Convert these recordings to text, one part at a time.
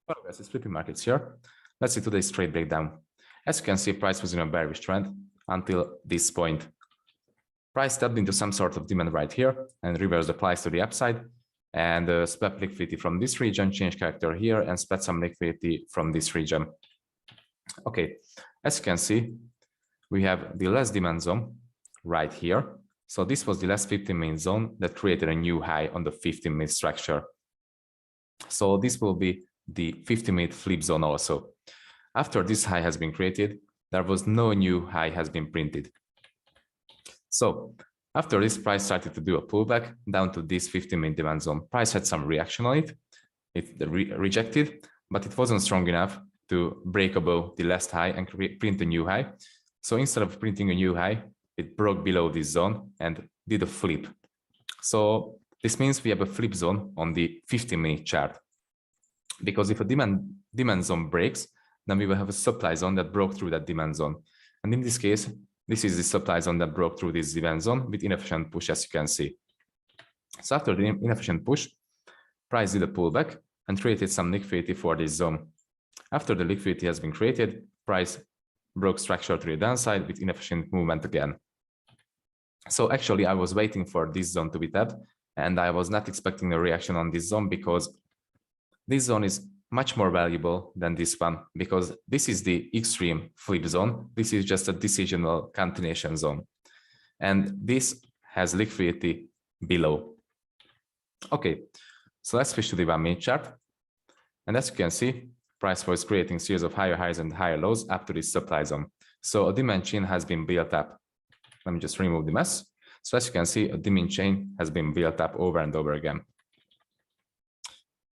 Hello guys, it's Flippingmarkets here. Let's see today's trade breakdown. As you can see, price was in a bearish trend until this point. Price stepped into some sort of demand right here and reversed the price to the upside and swept liquidity from this region, changed character here and spread some liquidity from this region. Okay, as you can see, we have the last demand zone right here. So this was the last 15-minute zone that created a new high on the 15-minute structure. So this will be the 50-minute flip zone also. After this high has been created, there was no new high has been printed. So after this, price started to do a pullback down to this 15-minute demand zone. Price had some reaction on it. It rejected, but it wasn't strong enough to break above the last high and print a new high. So instead of printing a new high, it broke below this zone and did a flip. So this means we have a flip zone on the 15-minute chart. Because if a demand zone breaks, then we will have a supply zone that broke through that demand zone. And in this case, this is the supply zone that broke through this demand zone with inefficient push, as you can see. So after the inefficient push, price did a pullback and created some liquidity for this zone. After the liquidity has been created, price broke structure to the downside with inefficient movement again. So actually, I was waiting for this zone to be tapped, and I was not expecting a reaction on this zone because this zone is much more valuable than this one, because this is the extreme flip zone. This is just a decisional continuation zone. And this has liquidity below. Okay, so let's switch to the 1-minute chart. And as you can see, price was creating series of higher highs and higher lows up to this supply zone. So a demand chain has been built up. Let me just remove the mess. So as you can see, a demand chain has been built up over and over again.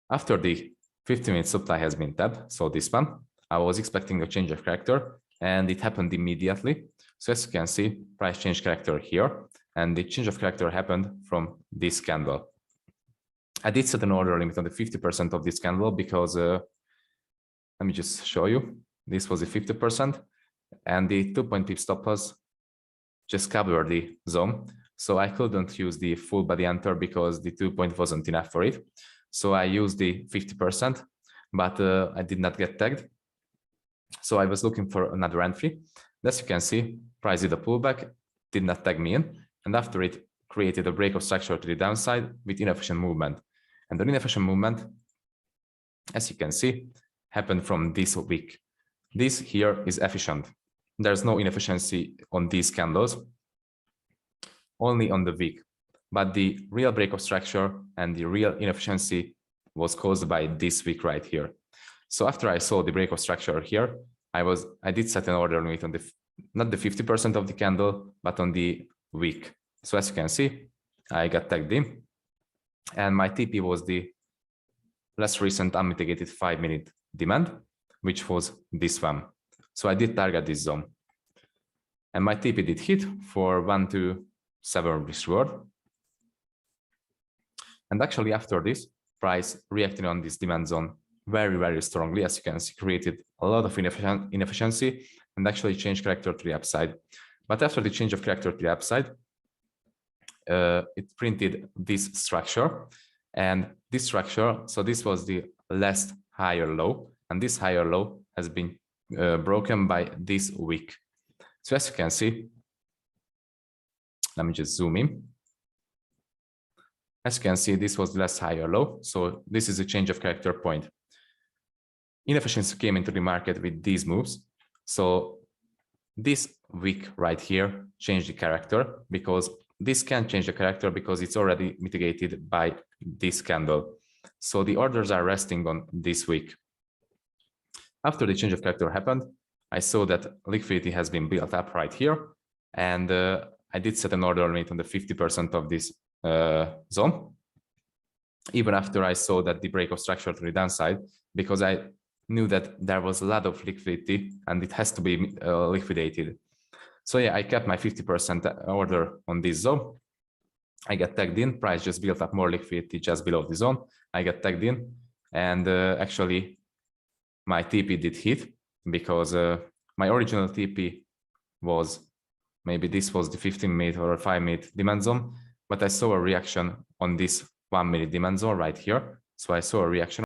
After the 15-minute supply has been tapped, so this one, I was expecting a change of character and it happened immediately. So as you can see, price changed character here and the change of character happened from this candle. I did set an order limit on the 50% of this candle because, let me just show you, this was the 50% and the 2-point pip stop loss just covered the zone. So I couldn't use the full body enter because the 2-point wasn't enough for it. So I used the 50%, but I did not get tagged. So I was looking for another entry. As you can see, price did a pullback, did not tag me in. And after it created a break of structure to the downside with inefficient movement. And the inefficient movement, as you can see, happened from this wick. This here is efficient. There's no inefficiency on these candles, only on the wick. But the real break of structure and the real inefficiency was caused by this wick right here. So after I saw the break of structure here, I did set an order limit on the, not the 50% of the candle, but on the wick. So as you can see, I got tagged in and my TP was the less recent unmitigated 5-minute demand, which was this one. So I did target this zone and my TP did hit for 1 to 7 risk reward. And actually after this, price reacted on this demand zone very, very strongly. As you can see, created a lot of inefficiency and actually changed character to the upside. But after the change of character to the upside, it printed this structure and this structure. So this was the last higher low and this higher low has been broken by this wick. So as you can see, let me just zoom in. As you can see, this was the last higher low. So this is a change of character point. Inefficiency came into the market with these moves. So this wick right here changed the character because this can change the character because it's already mitigated by this candle. So the orders are resting on this wick. After the change of character happened, I saw that liquidity has been built up right here. And I did set an order limit on the 50% of this zone, even after I saw that the break of structure to the downside, because I knew that there was a lot of liquidity and it has to be liquidated. So yeah, I kept my 50% order on this zone. I got tagged in, price just built up more liquidity just below the zone. I got tagged in and actually my TP did hit because my original TP was, maybe this was the 15-minute or 5-minute demand zone, but I saw a reaction on this 1-minute demand zone right here. So I saw a reaction